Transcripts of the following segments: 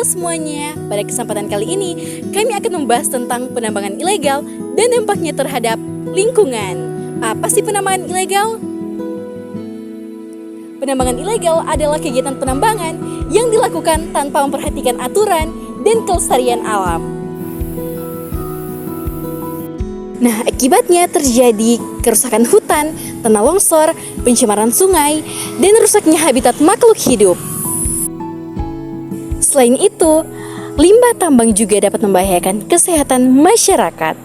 Halo semuanya, pada kesempatan kali ini kami akan membahas tentang penambangan ilegal dan dampaknya terhadap lingkungan. Apa sih penambangan ilegal? Penambangan ilegal adalah kegiatan penambangan yang dilakukan tanpa memperhatikan aturan dan kelestarian alam. Nah, akibatnya terjadi kerusakan hutan, tanah longsor, pencemaran sungai, dan rusaknya habitat makhluk hidup. Selain itu, limbah tambang juga dapat membahayakan kesehatan masyarakat.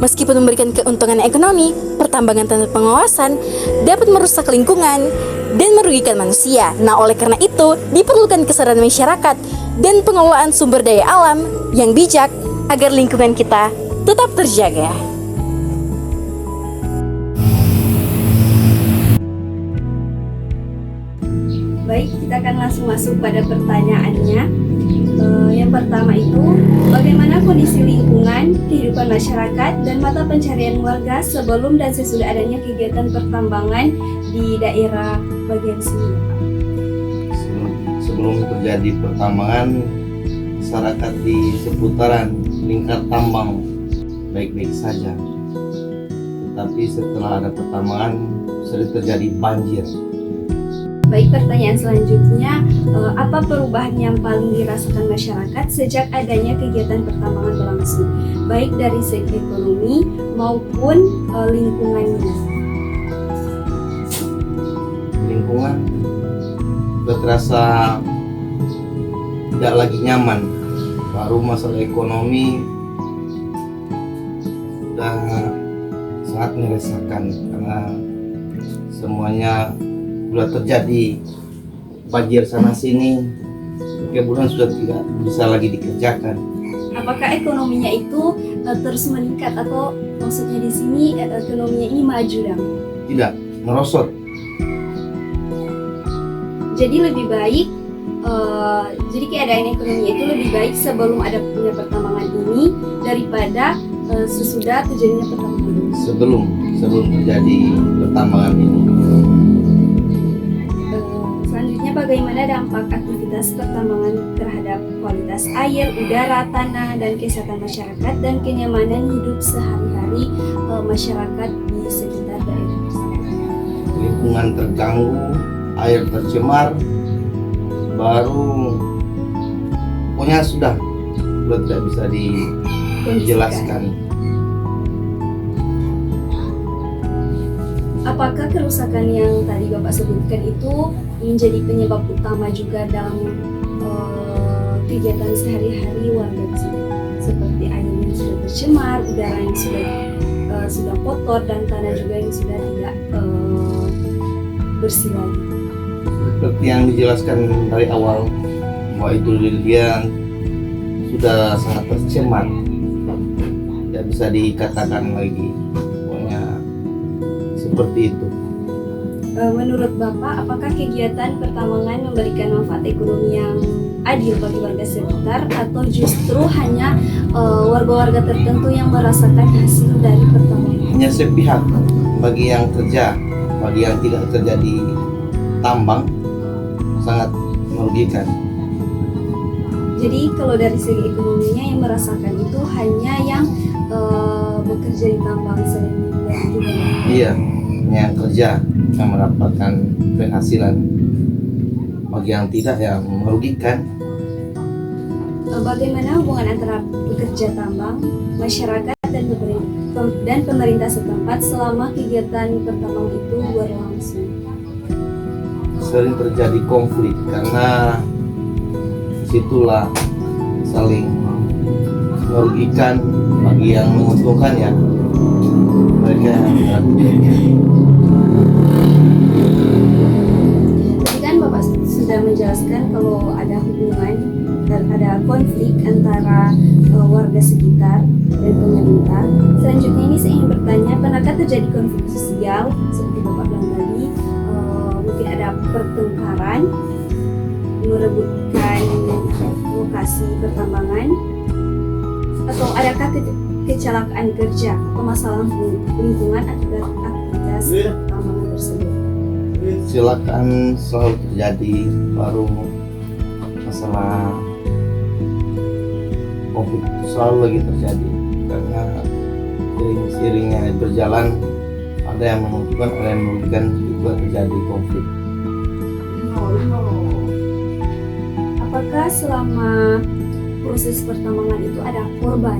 Meskipun memberikan keuntungan ekonomi, pertambangan tanpa pengawasan dapat merusak lingkungan dan merugikan manusia. Nah, oleh karena itu, diperlukan kesadaran masyarakat dan pengelolaan sumber daya alam yang bijak agar lingkungan kita tetap terjaga. Baik, kita akan langsung masuk pada pertanyaannya. Yang pertama itu, bagaimana kondisi lingkungan, kehidupan masyarakat, dan mata pencarian warga sebelum dan sesudah adanya kegiatan pertambangan di daerah bagian sini? Sebelum terjadi pertambangan, masyarakat di seputaran lingkar tambang baik-baik saja. Tetapi setelah ada pertambangan, sering terjadi banjir. Baik, pertanyaan selanjutnya, apa perubahan yang paling dirasakan masyarakat sejak adanya kegiatan pertambangan berlangsung, baik dari segi ekonomi maupun lingkungannya? Lingkungan sudah terasa tidak lagi nyaman. Baru masalah ekonomi sudah sangat meresahkan karena semuanya sudah terjadi banjir sana sini, kemudian sudah tidak bisa lagi dikerjakan. Apakah ekonominya itu terus meningkat atau maksudnya di sini ekonominya ini maju dong? Tidak, merosot. Jadi lebih baik, jadi keadaan ekonominya itu lebih baik sebelum ada punya pertambangan ini daripada sesudah terjadinya pertambangan ini. Sebelum terjadi pertambangan ini. Selanjutnya, bagaimana dampak aktivitas pertambangan terhadap kualitas air, udara, tanah, dan kesehatan masyarakat dan kenyamanan hidup sehari-hari masyarakat di sekitar daerah tersebut? Lingkungan terganggu, air tercemar, baru pokoknya sudah tidak bisa dijelaskan. Apakah kerusakan yang tadi Bapak sebutkan itu menjadi penyebab utama juga dalam kegiatan sehari-hari warga di sini? Seperti air yang sudah tercemar, udara yang sudah kotor, dan tanah juga yang sudah tidak bersih lagi. Seperti yang dijelaskan dari awal, bahwa itu dia sudah sangat tercemar, tidak bisa dikatakan lagi, pokoknya seperti itu. Menurut Bapak, apakah kegiatan pertambangan memberikan manfaat ekonomi yang adil bagi warga sekitar, atau justru hanya warga-warga tertentu yang merasakan hasil dari pertambangan? Hanya sepihak, bagi yang kerja, bagi yang tidak kerja di tambang sangat merugikan. Jadi kalau dari segi ekonominya yang merasakan itu hanya yang bekerja di tambang sering dan tidak. Iya, yang kerja yang mendapatkan penghasilan, bagi yang tidak ya merugikan. Bagaimana hubungan antara pekerja tambang, masyarakat, dan pemerintah setempat selama kegiatan pertambang itu berlangsung? Sering terjadi konflik karena situlah saling merugikan, bagi yang menguntungkan ya mereka yang Tadi kan Bapak sudah menjelaskan kalau ada hubungan dan ada konflik antara warga sekitar dan pemerintah. Selanjutnya ini saya ingin bertanya, pernahkah terjadi konflik sosial seperti Bapak bilang tadi, mungkin ada pertengkaran merebutkan lokasi pertambangan, atau adakah kecelakaan kerja atau masalah lingkungan akibat aktivitas pertambangan tersebut? Kecelakaan selalu terjadi, baru masalah konflik itu selalu lagi terjadi karena seiring-seiringnya berjalan ada yang menguntungkan, ada yang merugikan, juga terjadi konflik. Apakah selama proses pertambangan itu ada korban?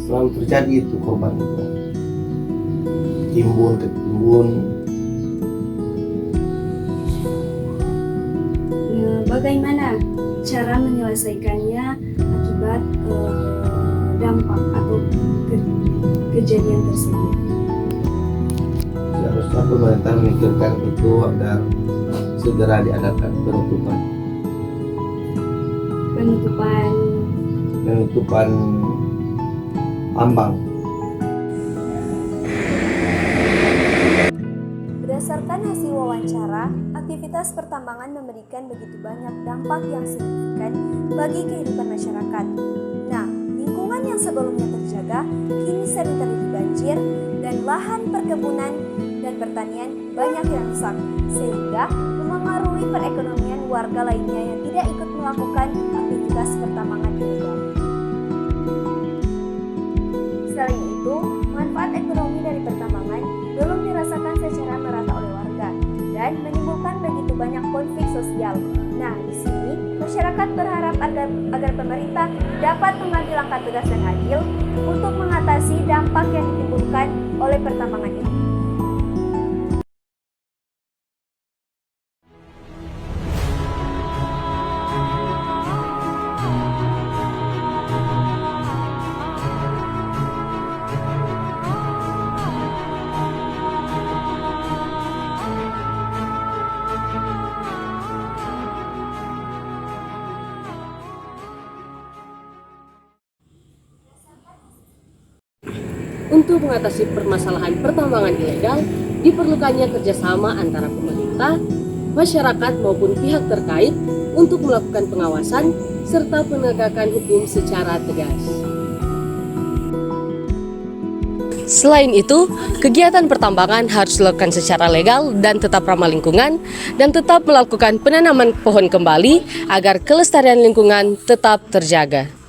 Selalu terjadi itu korban itu. Timbun ke timbun. Bagaimana cara menyelesaikannya akibat dampak atau kejadian tersebut? Seharusnya pemerintah memikirkan itu agar segera diadakan penutupan tambang. Berdasarkan hasil wawancara, aktivitas pertambangan memberikan begitu banyak dampak yang signifikan bagi kehidupan masyarakat. Nah, lingkungan yang sebelumnya terjaga kini sering terjadi banjir dan lahan perkebunan dan pertanian banyak yang rusak, sehingga memengaruhi perekonomian warga lainnya yang tidak ikut melakukan aktivitas pertambangan ilegal. Selain itu, manfaat ekonomi dari pertambangan belum dirasakan secara merata oleh warga dan menimbulkan begitu banyak konflik sosial. Nah, di sini masyarakat berharap agar pemerintah dapat mengambil langkah tegas dan adil untuk mengatasi dampak yang ditimbulkan oleh pertambangan ini. Untuk mengatasi permasalahan pertambangan ilegal, diperlukannya kerjasama antara pemerintah, masyarakat maupun pihak terkait untuk melakukan pengawasan serta penegakan hukum secara tegas. Selain itu, kegiatan pertambangan harus dilakukan secara legal dan tetap ramah lingkungan dan tetap melakukan penanaman pohon kembali agar kelestarian lingkungan tetap terjaga.